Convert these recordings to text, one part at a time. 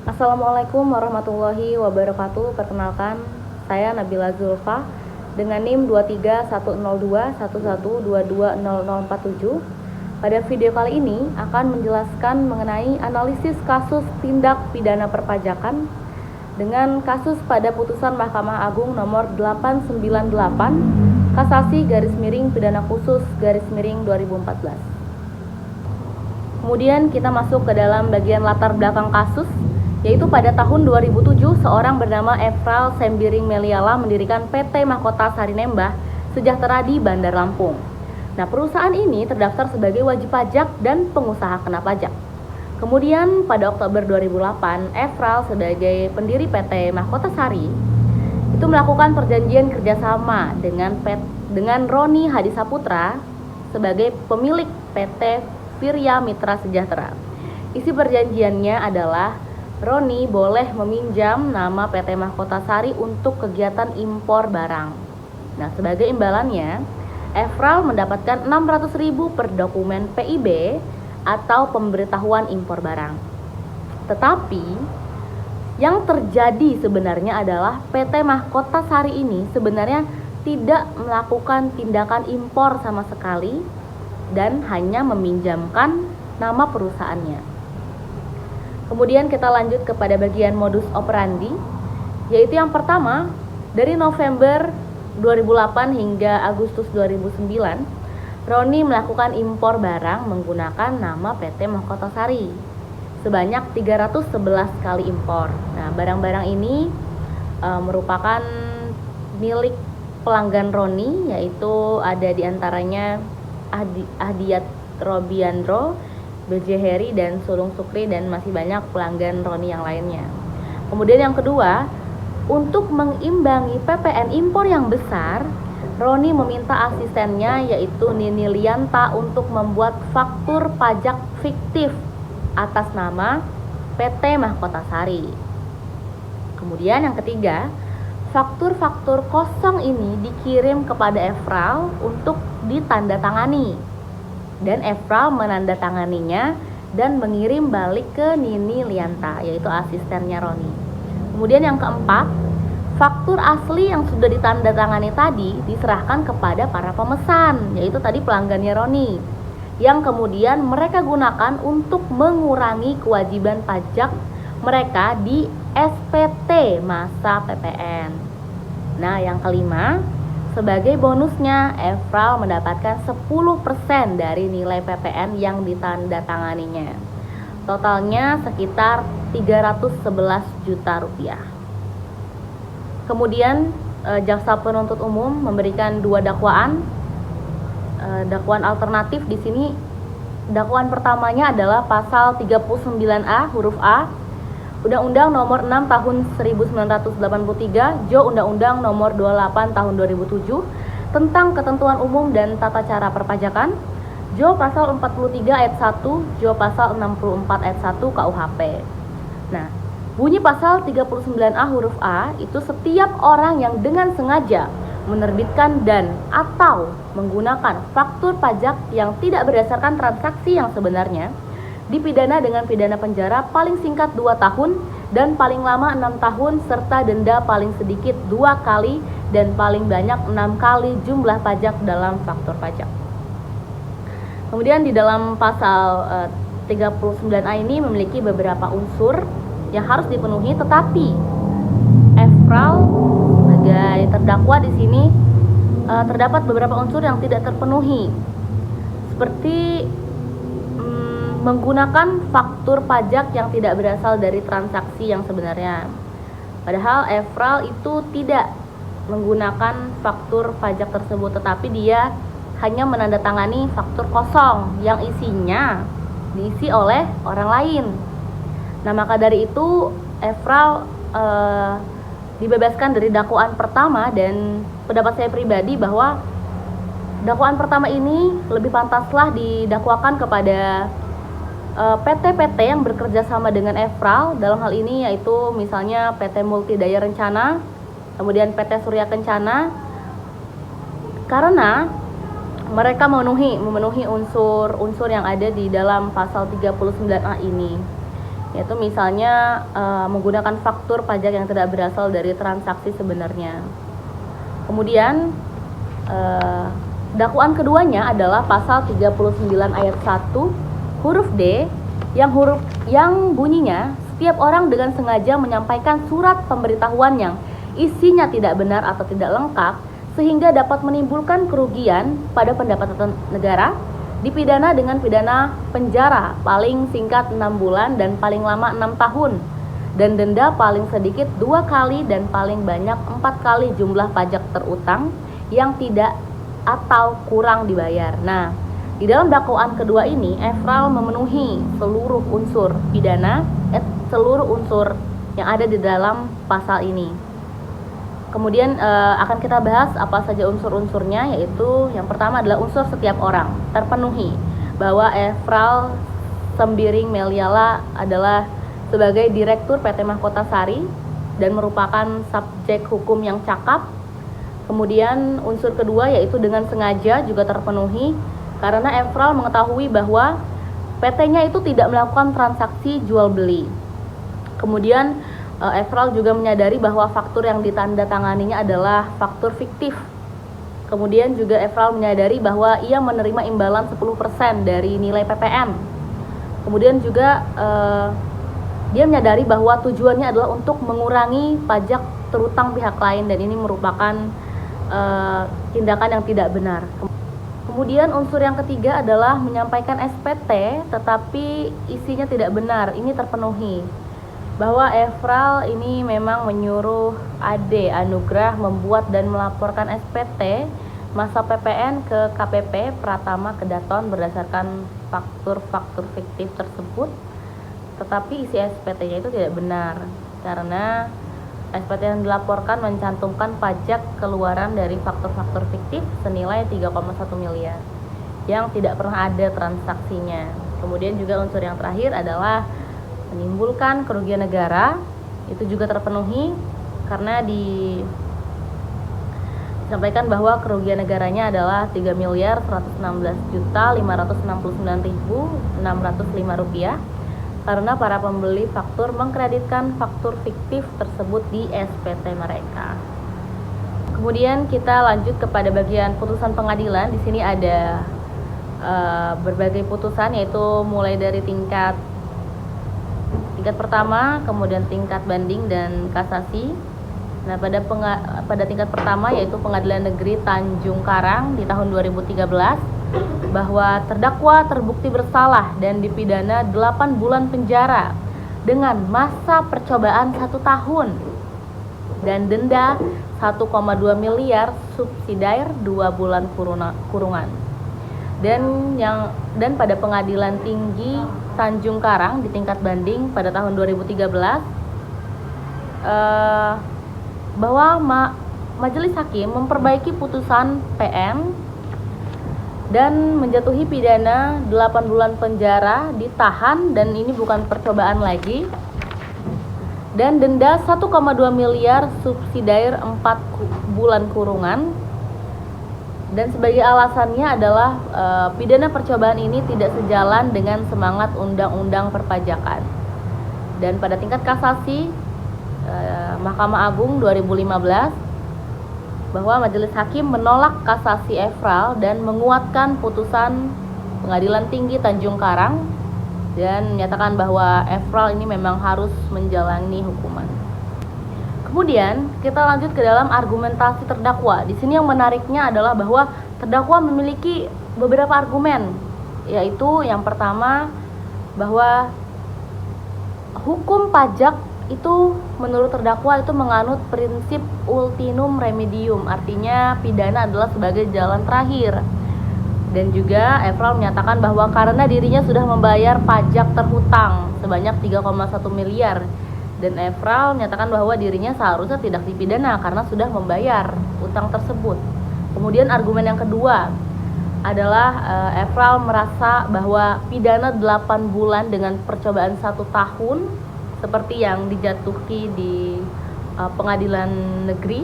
Assalamualaikum warahmatullahi wabarakatuh. Perkenalkan, saya Nabila Zulfa dengan NIM 2310211220047. Pada video kali ini akan menjelaskan mengenai analisis kasus tindak pidana perpajakan dengan kasus pada putusan Mahkamah Agung nomor 898 Kasasi Pidana Khusus 2014. Kemudian kita masuk ke dalam bagian latar belakang kasus, yaitu pada tahun 2007 seorang bernama Efral Sembiring Meliala mendirikan PT Mahkota Sarinembah Sejahtera di Bandar Lampung. Nah, perusahaan ini terdaftar sebagai wajib pajak dan pengusaha kena pajak. Kemudian pada Oktober 2008, Efral sebagai pendiri PT Mahkota Sari itu melakukan perjanjian kerjasama dengan Roni Hadisaputra sebagai pemilik PT Virya Mitra Sejahtera. Isi perjanjiannya adalah Roni boleh meminjam nama PT Mahkota Sari untuk kegiatan impor barang. Nah, sebagai imbalannya, Efral mendapatkan 600.000 per dokumen PIB atau pemberitahuan impor barang. Tetapi yang terjadi sebenarnya adalah PT Mahkota Sari ini sebenarnya tidak melakukan tindakan impor sama sekali dan hanya meminjamkan nama perusahaannya. Kemudian kita lanjut kepada bagian modus operandi, yaitu yang pertama, dari November 2008 hingga Agustus 2009, Roni melakukan impor barang menggunakan nama PT Mahkota Sari sebanyak 311 kali impor. Nah, barang-barang ini merupakan milik pelanggan Roni, yaitu ada diantaranya Ahdiyat Robiandro, BJ Heri, dan Sulung Sukri, dan masih banyak pelanggan Roni yang lainnya. Kemudian yang kedua, untuk mengimbangi PPN impor yang besar, Roni meminta asistennya yaitu Nini Lianta untuk membuat faktur pajak fiktif atas nama PT Mahkota Sari. Kemudian yang ketiga, faktur-faktur kosong ini dikirim kepada Efral untuk ditandatangani, dan Efral menandatanganinya dan mengirim balik ke Nini Lianta, yaitu asistennya Roni. Kemudian yang keempat, faktur asli yang sudah ditandatangani tadi diserahkan kepada para pemesan, yaitu tadi pelanggannya Roni, yang kemudian mereka gunakan untuk mengurangi kewajiban pajak mereka di SPT masa PPN. Nah, yang kelima, sebagai bonusnya, Efral mendapatkan 10% dari nilai PPN yang ditandatanganinya. Totalnya sekitar 311 juta rupiah. Kemudian jaksa penuntut umum memberikan dua dakwaan. Dakwaan alternatif di sini, dakwaan pertamanya adalah pasal 39A huruf A Undang-Undang Nomor 6 Tahun 1983, Jo Undang-Undang Nomor 28 Tahun 2007 tentang Ketentuan Umum dan Tata Cara Perpajakan, Jo Pasal 43 Ayat 1, Jo Pasal 64 Ayat 1 KUHP. Nah, bunyi Pasal 39A huruf A itu setiap orang yang dengan sengaja menerbitkan dan atau menggunakan faktur pajak yang tidak berdasarkan transaksi yang sebenarnya dipidana dengan pidana penjara paling singkat 2 tahun dan paling lama 6 tahun serta denda paling sedikit 2 kali dan paling banyak 6 kali jumlah pajak dalam faktur pajak. Kemudian di dalam pasal 39A ini memiliki beberapa unsur yang harus dipenuhi, tetapi Efral sebagai terdakwa di sini terdapat beberapa unsur yang tidak terpenuhi, seperti menggunakan faktur pajak yang tidak berasal dari transaksi yang sebenarnya. Padahal Efral itu tidak menggunakan faktur pajak tersebut, tetapi dia hanya menandatangani faktur kosong yang isinya diisi oleh orang lain. Nah, maka dari itu Efral dibebaskan dari dakwaan pertama, dan pendapat saya pribadi bahwa dakwaan pertama ini lebih pantaslah didakwakan kepada PT-PT yang bekerja sama dengan Efral, dalam hal ini yaitu misalnya PT Multidaya Rencana, kemudian PT Surya Kencana, karena mereka memenuhi unsur-unsur yang ada di dalam pasal 39A ini. yaitu misalnya menggunakan faktur pajak yang tidak berasal dari transaksi sebenarnya. Kemudian dakwaan keduanya adalah pasal 39 ayat 1 huruf D yang bunyinya setiap orang dengan sengaja menyampaikan surat pemberitahuan yang isinya tidak benar atau tidak lengkap sehingga dapat menimbulkan kerugian pada pendapatan negara dipidana dengan pidana penjara paling singkat 6 bulan dan paling lama 6 tahun dan denda paling sedikit 2 kali dan paling banyak 4 kali jumlah pajak terutang yang tidak atau kurang dibayar. Nah, di dalam dakwaan kedua ini Efral memenuhi seluruh unsur pidana, seluruh unsur yang ada di dalam pasal ini. Kemudian akan kita bahas apa saja unsur-unsurnya, yaitu yang pertama adalah unsur setiap orang terpenuhi bahwa Efral Sembiring Meliala adalah sebagai Direktur PT Mahkota Sari dan merupakan subjek hukum yang cakap. Kemudian unsur kedua yaitu dengan sengaja juga terpenuhi karena Efral mengetahui bahwa PT-nya itu tidak melakukan transaksi jual beli. Kemudian Efral juga menyadari bahwa faktur yang ditandatanganinya adalah faktur fiktif. Kemudian juga Efral menyadari bahwa ia menerima imbalan 10% dari nilai PPN. Kemudian juga dia menyadari bahwa tujuannya adalah untuk mengurangi pajak terutang pihak lain dan ini merupakan tindakan yang tidak benar. Kemudian unsur yang ketiga adalah menyampaikan SPT tetapi isinya tidak benar. Ini terpenuhi bahwa Efral ini memang menyuruh Ade Anugrah membuat dan melaporkan SPT masa PPN ke KPP Pratama Kedaton berdasarkan faktur-faktur fiktif tersebut, tetapi isi SPT-nya itu tidak benar karena SPT yang dilaporkan mencantumkan pajak keluaran dari faktur-faktur fiktif senilai 3,1 miliar yang tidak pernah ada transaksinya. Kemudian juga unsur yang terakhir adalah menimbulkan kerugian negara, itu juga terpenuhi karena disampaikan bahwa kerugian negaranya adalah 3.116.569.605 rupiah karena para pembeli faktur mengkreditkan faktur fiktif tersebut di SPT mereka. Kemudian kita lanjut kepada bagian putusan pengadilan. Di sini ada berbagai putusan, yaitu mulai dari tingkat pertama, kemudian tingkat banding dan kasasi. Nah, pada tingkat pertama yaitu Pengadilan Negeri Tanjung Karang di tahun 2013 bahwa terdakwa terbukti bersalah dan dipidana 8 bulan penjara dengan masa percobaan 1 tahun dan denda 1,2 miliar subsidiar 2 bulan kurungan. Dan pada Pengadilan Tinggi Tanjung Karang di tingkat banding pada tahun 2013 bahwa majelis hakim memperbaiki putusan PN dan menjatuhi pidana 8 bulan penjara ditahan dan ini bukan percobaan lagi dan denda 1,2 miliar subsidiar 4 bulan kurungan. Dan sebagai alasannya adalah pidana percobaan ini tidak sejalan dengan semangat undang-undang perpajakan. Dan pada tingkat kasasi Mahkamah Agung 2015 bahwa majelis hakim menolak kasasi Efral dan menguatkan putusan Pengadilan Tinggi Tanjung Karang dan menyatakan bahwa Efral ini memang harus menjalani hukuman. Kemudian kita lanjut ke dalam argumentasi terdakwa. Di sini yang menariknya adalah bahwa terdakwa memiliki beberapa argumen, yaitu yang pertama bahwa hukum pajak itu menurut terdakwa itu menganut prinsip ultimum remedium, artinya pidana adalah sebagai jalan terakhir. Dan juga Efral menyatakan bahwa karena dirinya sudah membayar pajak terhutang sebanyak 3,1 miliar dan Efral menyatakan bahwa dirinya seharusnya tidak dipidana karena sudah membayar utang tersebut. Kemudian argumen yang kedua adalah Efral merasa bahwa pidana 8 bulan dengan percobaan 1 tahun seperti yang dijatuhi di pengadilan negeri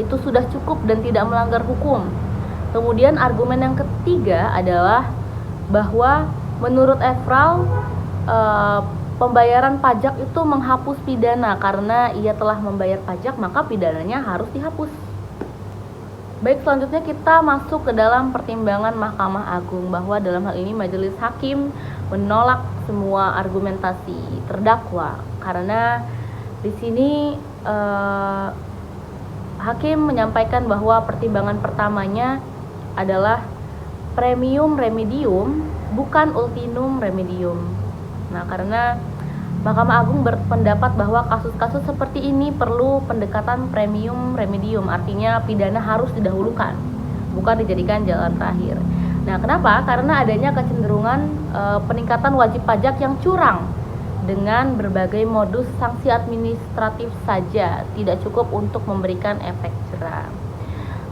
itu sudah cukup dan tidak melanggar hukum. Kemudian argumen yang ketiga adalah bahwa menurut Efral pembayaran pajak itu menghapus pidana, karena ia telah membayar pajak maka pidananya harus dihapus. Baik, selanjutnya kita masuk ke dalam pertimbangan Mahkamah Agung, bahwa dalam hal ini majelis hakim menolak semua argumentasi terdakwa, karena di sini hakim menyampaikan bahwa pertimbangan pertamanya adalah premium remedium, bukan ultimum remedium. Nah, karena Mahkamah Agung berpendapat bahwa kasus-kasus seperti ini perlu pendekatan premium remedium, artinya pidana harus didahulukan, bukan dijadikan jalan terakhir. Nah, kenapa? Karena adanya kecenderungan peningkatan wajib pajak yang curang dengan berbagai modus sanksi administratif saja tidak cukup untuk memberikan efek jera.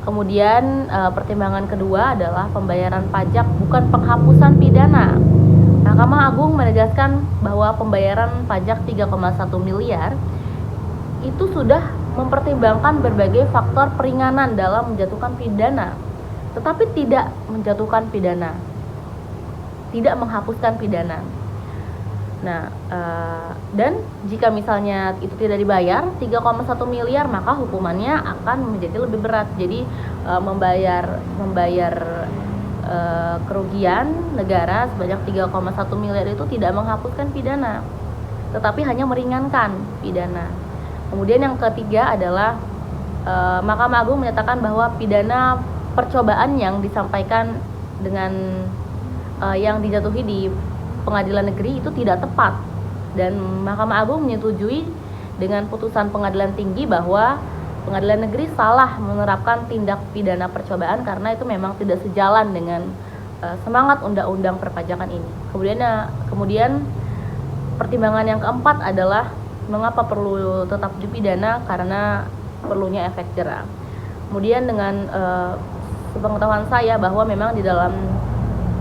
Kemudian pertimbangan kedua adalah pembayaran pajak bukan penghapusan pidana. Mahkamah Agung menegaskan bahwa pembayaran pajak 3,1 miliar itu sudah mempertimbangkan berbagai faktor peringanan dalam menjatuhkan pidana, tetapi tidak menjatuhkan pidana, tidak menghapuskan pidana. Nah, dan jika misalnya itu tidak dibayar 3,1 miliar, maka hukumannya akan menjadi lebih berat. Jadi membayar kerugian negara sebanyak 3,1 miliar itu tidak menghapuskan pidana, tetapi hanya meringankan pidana. Kemudian yang ketiga adalah Mahkamah Agung menyatakan bahwa pidana percobaan yang disampaikan dengan yang dijatuhi di pengadilan negeri itu tidak tepat, dan Mahkamah Agung menyetujui dengan putusan pengadilan tinggi bahwa pengadilan negeri salah menerapkan tindak pidana percobaan karena itu memang tidak sejalan dengan semangat undang-undang perpajakan ini. Kemudian pertimbangan yang keempat adalah mengapa perlu tetap dipidana, karena perlunya efek jera. Kemudian dengan sepengetahuan saya bahwa memang di dalam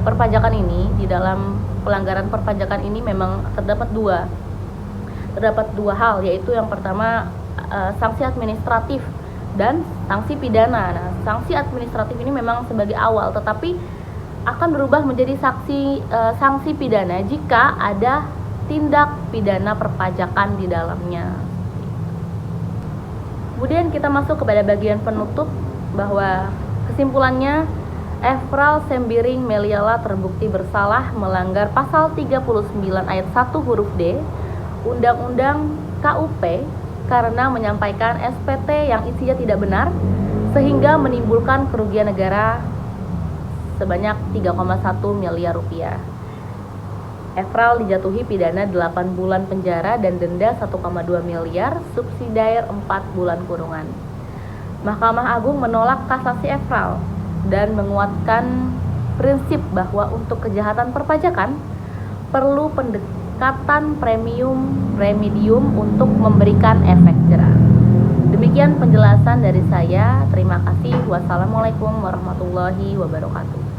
perpajakan ini, di dalam pelanggaran perpajakan ini memang terdapat dua hal, yaitu yang pertama sanksi administratif dan sanksi pidana. Nah, sanksi administratif ini memang sebagai awal, tetapi akan berubah menjadi sanksi pidana jika ada tindak pidana perpajakan di dalamnya. Kemudian kita masuk kepada bagian penutup, bahwa kesimpulannya Efral Sembiring Meliala terbukti bersalah melanggar pasal 39 ayat 1 huruf D Undang-Undang KUP karena menyampaikan SPT yang isinya tidak benar sehingga menimbulkan kerugian negara sebanyak 3,1 miliar rupiah. Efral dijatuhi pidana 8 bulan penjara dan denda 1,2 miliar, subsidiar 4 bulan kurungan. Mahkamah Agung menolak kasasi Efral dan menguatkan prinsip bahwa untuk kejahatan perpajakan perlu pendekatan premium remedium untuk memberikan efek jera. Demikian penjelasan dari saya. Terima kasih. Wassalamualaikum warahmatullahi wabarakatuh.